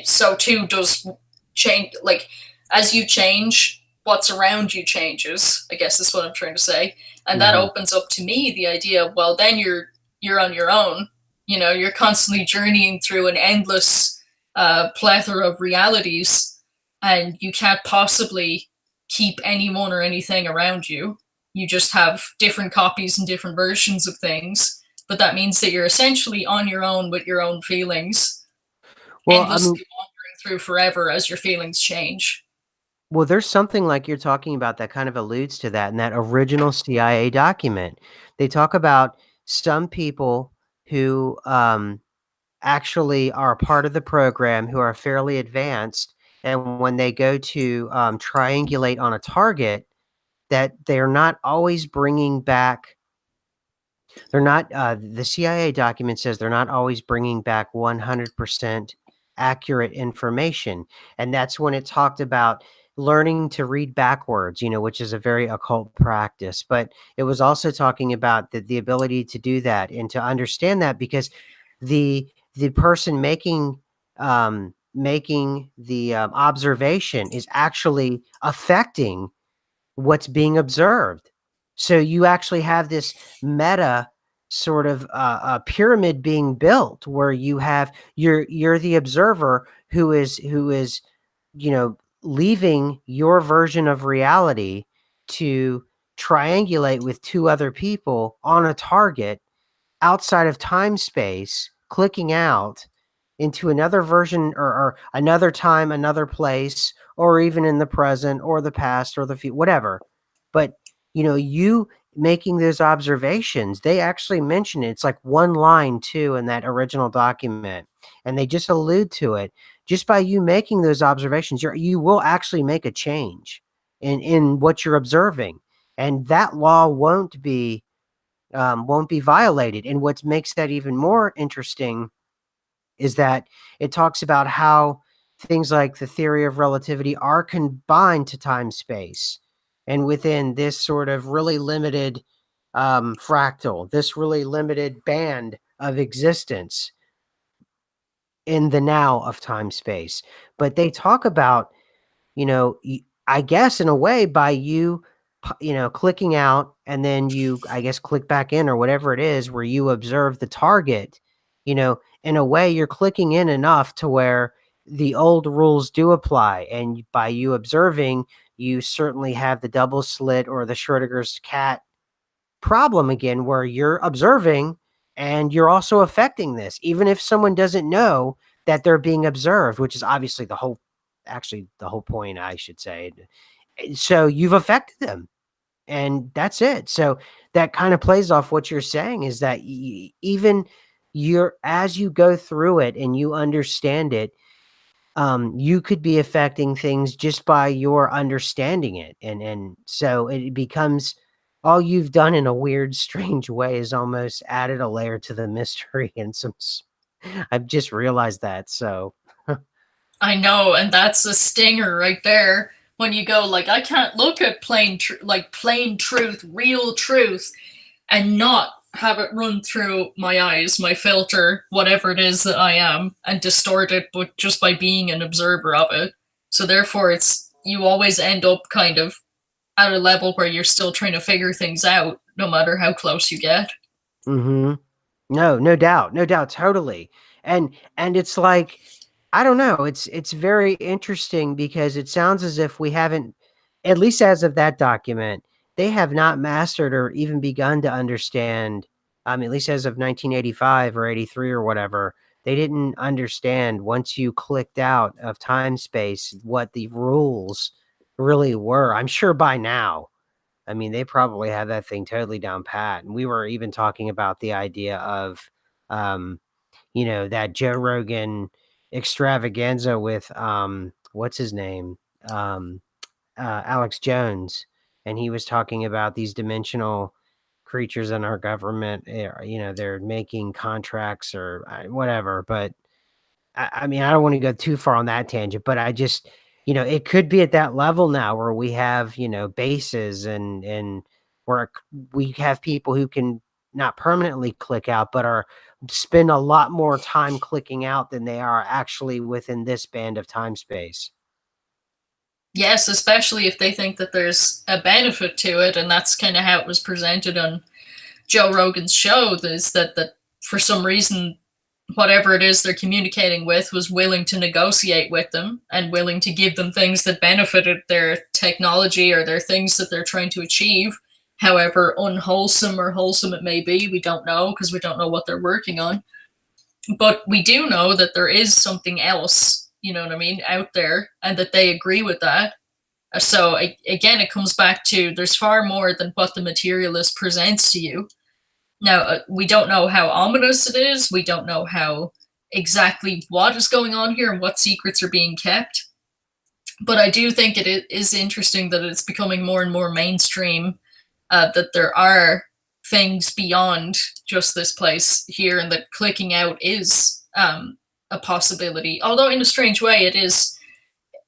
so too does change. Like as you change, what's around you changes, I guess is what I'm trying to say. And that Mhm. opens up to me the idea of, well, then you're on your own. You're constantly journeying through an endless plethora of realities, and you can't possibly keep anyone or anything around you. You just have different copies and different versions of things, but that means that you're essentially on your own with your own feelings, Well, I endlessly mean, wandering through forever as your feelings change. there's something like you're talking about that kind of alludes to that in that original CIA document. They talk about some people who actually are a part of the program who are fairly advanced, and when they go to triangulate on a target, that they're not always bringing back They're not, the CIA document says they're not always bringing back 100% accurate information, and that's when it talked about learning to read backwards, which is a very occult practice, but it was also talking about the ability to do that and to understand that because the person making the, observation is actually affecting what's being observed. So you actually have this meta sort of pyramid being built where you're the observer who is leaving your version of reality to triangulate with two other people on a target outside of time space, clicking out into another version or another time, another place, or even in the present or the past or the future, whatever. But you making those observations, they actually mention it. It's like one line too in that original document, and they just allude to it. Just by you making those observations, you will actually make a change in what you're observing, and that law won't be violated. And what makes that even more interesting is that it talks about how things like the theory of relativity are combined to time space. And within this sort of really limited fractal, this really limited band of existence in the now of time space. But they talk about I guess in a way by you, clicking out and then you, I guess, click back in or whatever it is where you observe the target, in a way you're clicking in enough to where the old rules do apply. And by you observing, you certainly have the double slit or the Schrodinger's cat problem again where you're observing and you're also affecting this, even if someone doesn't know that they're being observed, which is obviously the whole point, I should say. So you've affected them, and that's it. So that kind of plays off what you're saying is that even you're as you go through it and you understand it, you could be affecting things just by your understanding it, and so it becomes all you've done in a weird, strange way is almost added a layer to the mystery and I've just realized that, so I know, and that's a stinger right there. When you go like, I can't look at plain truth, real truth, and not have it run through my eyes, my filter, whatever it is that I am, and distort it, but just by being an observer of it. So therefore, it's you always end up kind of at a level where you're still trying to figure things out, no matter how close you get. mhm. No, no doubt, no doubt, totally. And it's like, I don't know, it's very interesting because it sounds as if we haven't, at least as of that document, they have not mastered or even begun to understand, at least as of 1985 or 83 or whatever, they didn't understand once you clicked out of time space what the rules really were. I'm sure by now, they probably have that thing totally down pat, and we were even talking about the idea of, um, that Joe Rogan extravaganza with, what's his name? Um, Alex Jones, and he was talking about these dimensional creatures in our government, they're making contracts or, whatever, but I don't wanna go too far on that tangent, but I just it could be at that level now where we have, bases and where we have people who can not permanently click out, but are spend a lot more time clicking out than they are actually within this band of time space. Yes, especially if they think that there's a benefit to it, and that's kind of how it was presented on Joe Rogan's show. Is that for some reason, whatever it is they're communicating with was willing to negotiate with them and willing to give them things that benefited their technology or their things that they're trying to achieve. However unwholesome or wholesome it may be, we don't know because we don't know what they're working on. But we do know that there is something else, you know what I mean, out there, and that they agree with that. So again, it comes back to there's far more than what the materialist presents to you. Now, we don't know how ominous it is. We don't know how exactly what is going on here and what secrets are being kept. But I do think it is interesting that it's becoming more and more mainstream, that there are things beyond just this place here, and that clicking out is a possibility. Although in a strange way, it is.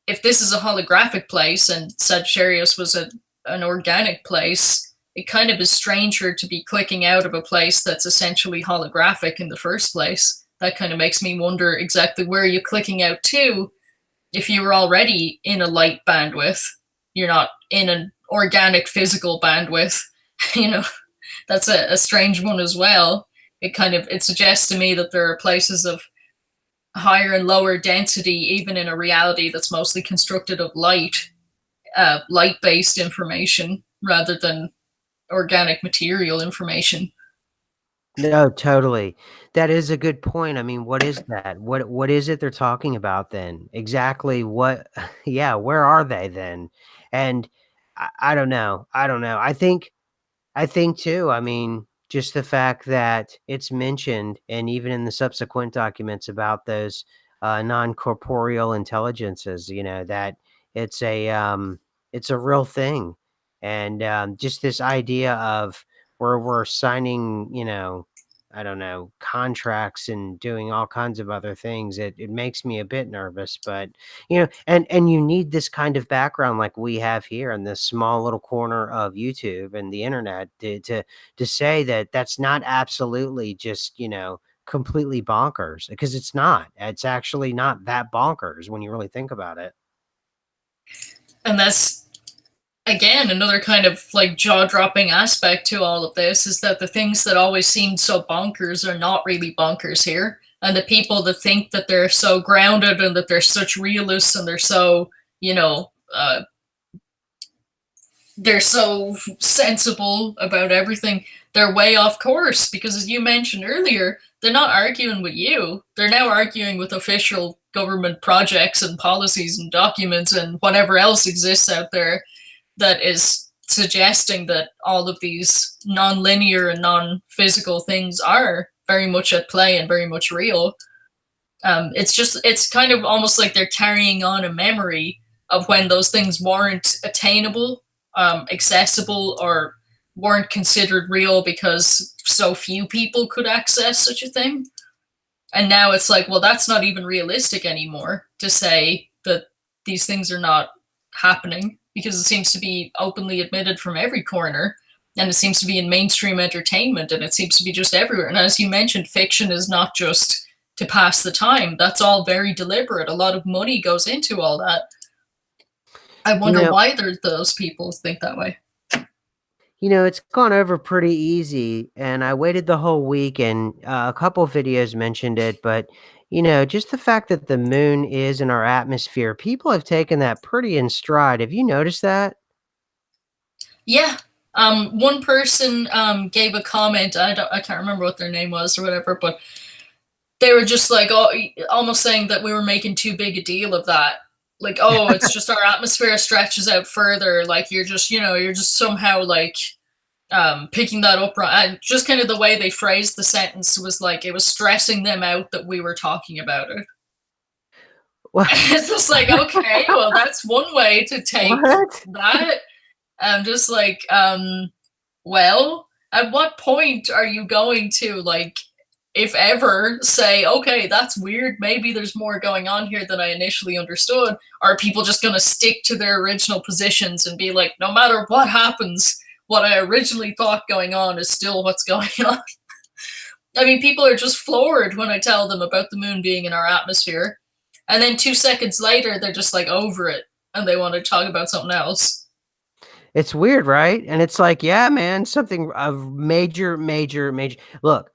If this is a holographic place and Sagittarius was an organic place, it kind of is stranger to be clicking out of a place that's essentially holographic in the first place. That kind of makes me wonder exactly where you're clicking out to if you were already in a light bandwidth. You're not in an organic physical bandwidth. you know, that's a strange one as well. It suggests to me that there are places of higher and lower density, even in a reality that's mostly constructed of light-based information rather than organic material information. No, totally. That is a good point. I mean, what is that? What is it they're talking about then? Exactly what yeah, where are they then? And I don't know. I don't know. I think too, I mean, just the fact that it's mentioned and even in the subsequent documents about those, non-corporeal intelligences, that it's a, um, it's a real thing. And, just this idea of where we're signing, I don't know, contracts and doing all kinds of other things, it makes me a bit nervous, but, and you need this kind of background like we have here in this small little corner of YouTube and the internet to say that that's not absolutely just, completely bonkers, because it's not. It's actually not that bonkers when you really think about it. And that's, again, another kind of like jaw-dropping aspect to all of this, is that the things that always seemed so bonkers are not really bonkers here. And the people that think that they're so grounded and that they're such realists and you know, uh, they're so sensible about everything, they're way off course, because as you mentioned earlier, they're not arguing with you. They're now arguing with official government projects and policies and documents and whatever else exists out there that is suggesting that all of these non-linear and non-physical things are very much at play and very much real. It's kind of almost like they're carrying on a memory of when those things weren't attainable, accessible, or weren't considered real because so few people could access such a thing. And now it's like, well, that's not even realistic anymore to say that these things are not happening, because it seems to be openly admitted from every corner, and it seems to be in mainstream entertainment, and it seems to be just everywhere. And as you mentioned, fiction is not just to pass the time. That's all very deliberate. A lot of money goes into all that. I You wonder know why those people think that way. it's gone over pretty easy, and I waited the whole week, and, a couple videos mentioned it, but, just the fact that the moon is in our atmosphere, people have taken that pretty in stride. Have you noticed that? Yeah. One person gave a comment. I can't remember what their name was or whatever, but they were just like, oh, almost saying that we were making too big a deal of that. Like, oh, it's just our atmosphere stretches out further. Like you're just somehow like picking that up, right? And just kind of the way they phrased the sentence was like it was stressing them out that we were talking about it. What? It's just like, okay, well, that's one way to take What? that. I'm just like, well, at what point are you going to, like, if ever, say, okay, that's weird, maybe there's more going on here than I initially understood? Are people just going to stick to their original positions and be like, no matter what happens, what I originally thought going on is still what's going on? I mean, people are just floored when I tell them about the moon being in our atmosphere. And then 2 seconds later, they're just like over it and they want to talk about something else. It's weird, right? And it's like, yeah, man, something of major, major, major look,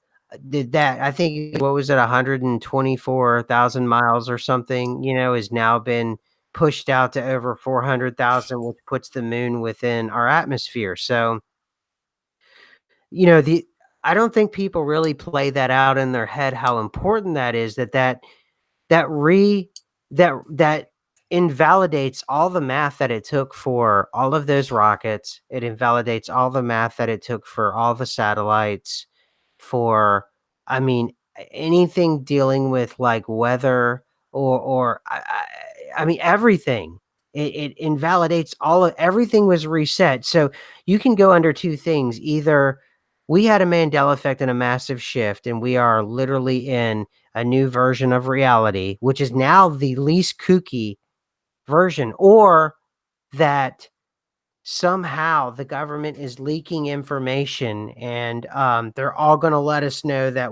did that I think what was it, 124,000 miles or something, has now been pushed out to over 400,000, which puts the moon within our atmosphere. So, the I don't think people really play that out in their head how important that is, that re that invalidates all the math that it took for all of those rockets. It invalidates all the math that it took for all the satellites, for I mean, anything dealing with, like, weather or I mean, everything. It invalidates all of everything was reset. So, you can go under 2 things, either we had a Mandela effect and a massive shift, and we are literally in a new version of reality, which is now the least kooky version, or that somehow the government is leaking information and they're all going to let us know that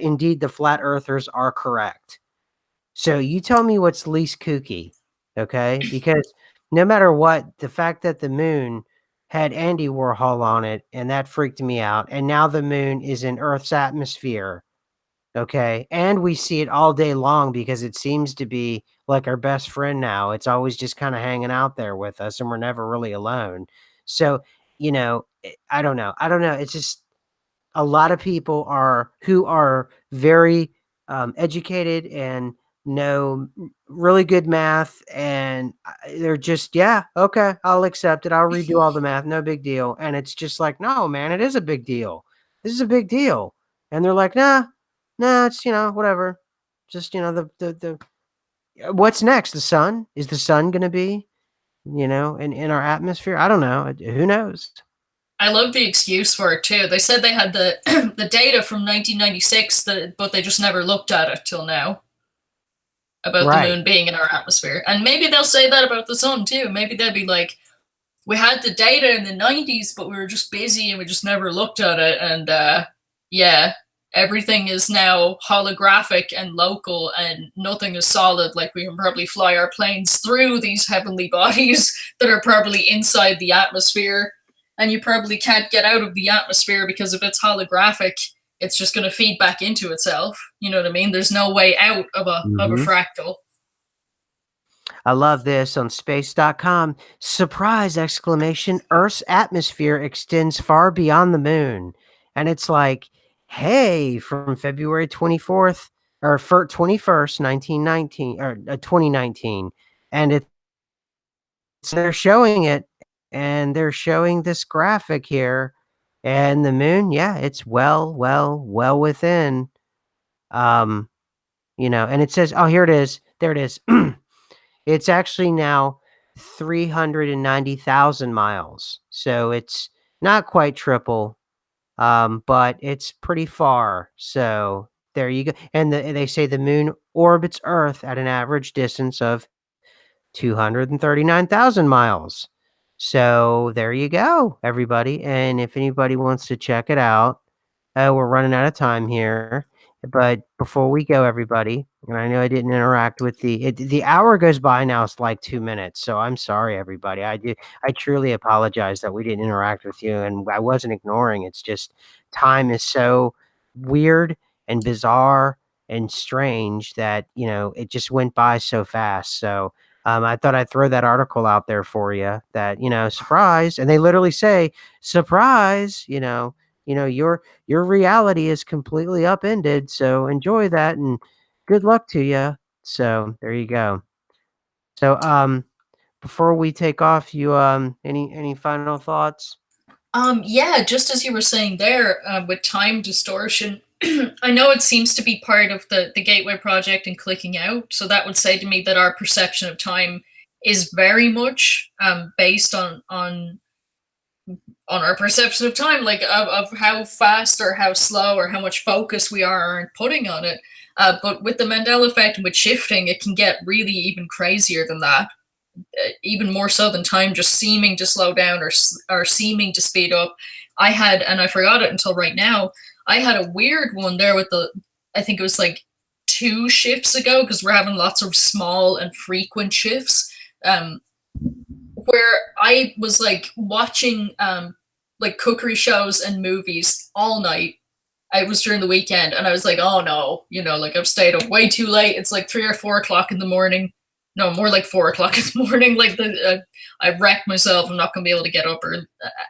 indeed the flat earthers are correct. So you tell me what's least kooky, okay? Because no matter what, the fact that the moon had Andy Warhol on it, and that freaked me out, and now the moon is in Earth's atmosphere, okay? And we see it all day long because it seems to be like our best friend now. It's always just kinda hanging out there with us, and we're never really alone. So, I don't know. It's just a lot of people who are very, educated and know really good math, and they're just, "Yeah, okay, I'll accept it. I'll redo all the math, no big deal." And it's just like, "No, man, it is a big deal. This is a big deal." And they're like, "Nah, nah, it's, whatever. Just, what's next? The sun? Is the sun gonna be, in our atmosphere? I don't know. Who knows?" I love the excuse for it too. They said they had the the data from 1996, but they just never looked at it till now about the Right. moon being in our atmosphere. And maybe they'll say that about the sun too. Maybe they'll be like, we had the data in the 90s, but we were just busy and we just never looked at it. And yeah, everything is now holographic and local and nothing is solid. Like we can probably fly our planes through these heavenly bodies that are probably inside the atmosphere. And you probably can't get out of the atmosphere because if it's holographic, it's just going to feed back into itself. You know what I mean? There's no way out of a Mhm. fractal. I love this on space.com. Surprise exclamation. Earth's atmosphere extends far beyond the moon. And it's like, hey, from February 24th or 21st, 1919 or 2019. And they're showing it, and they're showing this graphic here. And the moon, yeah, it's well within. Um, and it says, oh, here it is. There it is. It's actually now 390,000 miles, so it's not quite triple, but it's pretty far, so there you go, and they say the moon orbits Earth at an average distance of 239,000 miles. So there you go, everybody, and if anybody wants to check it out, we're running out of time here, but before we go, everybody, and I know I didn't interact with the hour goes by now, it's like 2 minutes, so I'm sorry, everybody. I truly apologize that we didn't interact with you, and I wasn't ignoring, it's just time is so weird and bizarre and strange that, it just went by so fast, so I thought I'd throw that article out there for you that, surprise, and they literally say, "Surprise," your reality is completely upended, so enjoy that and good luck to you. So, there you go. So, before we take off, any final thoughts? Yeah, just as you were saying there, with time distortion, I know it seems to be part of the Gateway Project and clicking out. So that would say to me that our perception of time is very much based on our perception of time, like of how fast or how slow or how much focus we are putting on it. But with the Mandela effect and with shifting, it can get really even crazier than that, even more so than time just seeming to slow down or seeming to speed up. I had, and I forgot it until right now, I had a weird one there with I think it was like 2 shifts ago, because we're having lots of small and frequent shifts, um, where I was like watching like cookery shows and movies all night. I was during the weekend and I was like, oh no, like I've stayed up way too late. It's like 3 or 4 o'clock in the morning. No, more like 4 o'clock in the morning. Like I wrecked myself. I'm not going to be able to get up.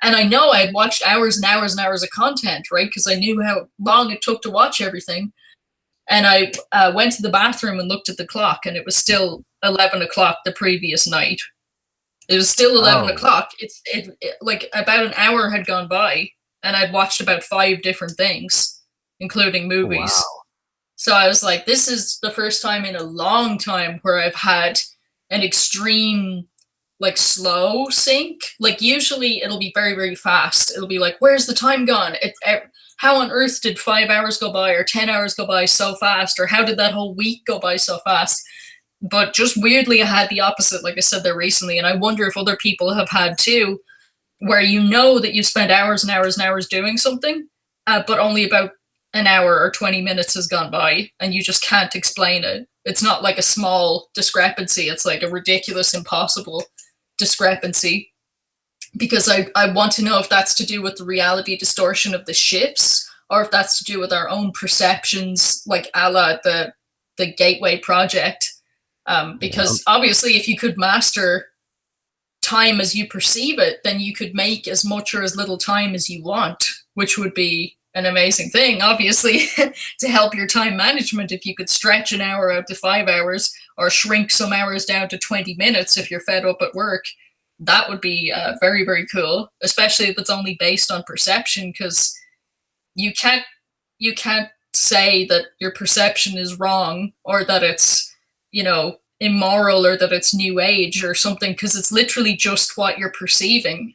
And I know I had watched hours and hours and hours of content, right? Because I knew how long it took to watch everything. And I went to the bathroom and looked at the clock, and it was still 11 o'clock the previous night. It was still 11 Oh, o'clock. Like about an hour had gone by, and I'd watched about 5 different things, including movies. wow. So I was like, this is the first time in a long time where I've had an extreme like slow sync. Like usually it'll be very very fast. It'll be like, where's the time gone? How on earth did 5 hours go by or 10 hours go by so fast, or how did that whole week go by so fast? But just weirdly, I had the opposite, like I said there recently, and I wonder if other people have had too, where you know that you spent hours and hours and hours doing something, but only about an hour or 20 minutes has gone by, and you just can't explain it. It's not like a small discrepancy, it's like a ridiculous, impossible discrepancy. Because I want to know if that's to do with the reality distortion of the shifts, or if that's to do with our own perceptions, like a la the Gateway Project. Yeah. Because obviously, if you could master time as you perceive it, then you could make as much or as little time as you want, which would be an amazing thing, obviously, to help your time management. If you could stretch an hour out to 5 hours or shrink some hours down to 20 minutes if you're fed up at work, that would be very, very cool, especially if it's only based on perception, because you can't you can't say that your perception is wrong, or that it's, immoral, or that it's new age or something, because it's literally just what you're perceiving.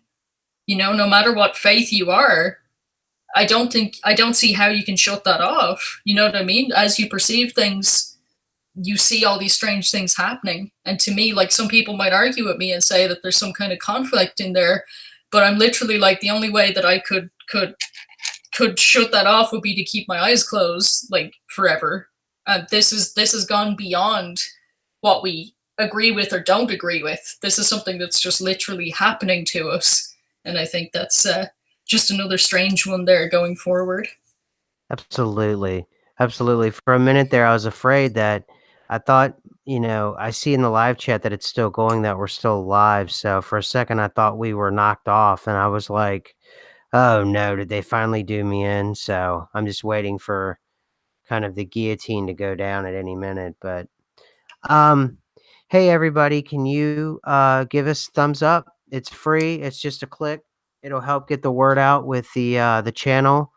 No matter what faith you are, I don't see how you can shut that off. You know what I mean? As you perceive things, you see all these strange things happening. And to me, like, some people might argue with me and say that there's some kind of conflict in there, but I'm literally like, the only way that I could shut that off would be to keep my eyes closed, like, forever. This has gone beyond what we agree with or don't agree with. This is something that's just literally happening to us, and I think that's just another strange one there going forward. Absolutely. Absolutely. For a minute there, I was afraid that I thought, I see in the live chat that it's still going, that we're still live. So for a second, I thought we were knocked off, and I was like, oh no, did they finally do me in? So I'm just waiting for kind of the guillotine to go down at any minute. But, um, hey, everybody, can you give us thumbs up? It's free. It's just a click. It'll help get the word out with the channel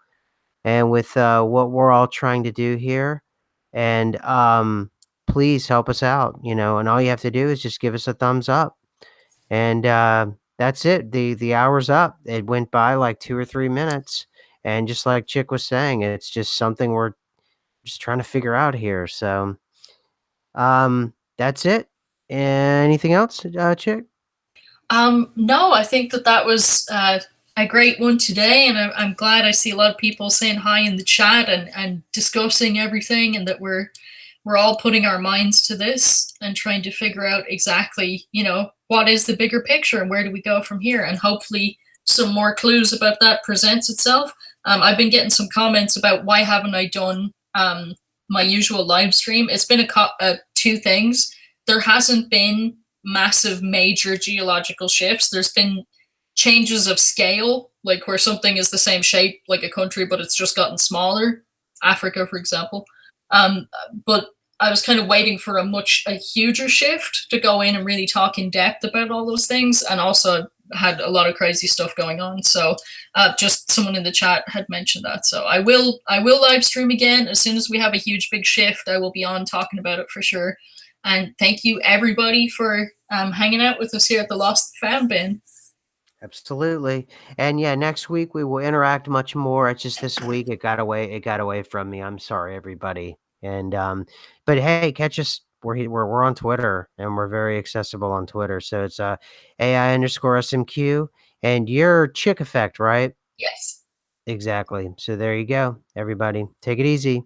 and with what we're all trying to do here. And please help us out, and all you have to do is just give us a thumbs up. And that's it. The hour's up. It went by like 2 or 3 minutes. And just like Chick was saying, it's just something we're just trying to figure out here. So that's it. Anything else, Chick? No, I think that that was a great one today, and I'm glad I see a lot of people saying hi in the chat, and discussing everything, and that we're all putting our minds to this and trying to figure out exactly, what is the bigger picture and where do we go from here, and hopefully some more clues about that presents itself. I've been getting some comments about why haven't I done my usual live stream. It's been two things. There hasn't been massive major geological shifts. There's been changes of scale, like where something is the same shape like a country, but it's just gotten smaller. Africa, for example. But I was kind of waiting for a huger shift to go in and really talk in depth about all those things, and also had a lot of crazy stuff going on. So just someone in the chat had mentioned that. So I will live stream again as soon as we have a huge big shift. I will be on talking about it for sure. And thank you everybody for hanging out with us here at the Lost and Found bin. Absolutely. And yeah, next week we will interact much more. It's just this week it got away from me. I'm sorry, everybody. And but hey, catch us. We're on Twitter, and we're very accessible on Twitter. So it's AI_SMQ, and your Chick Effect, right? Yes. Exactly. So there you go, everybody. Take it easy.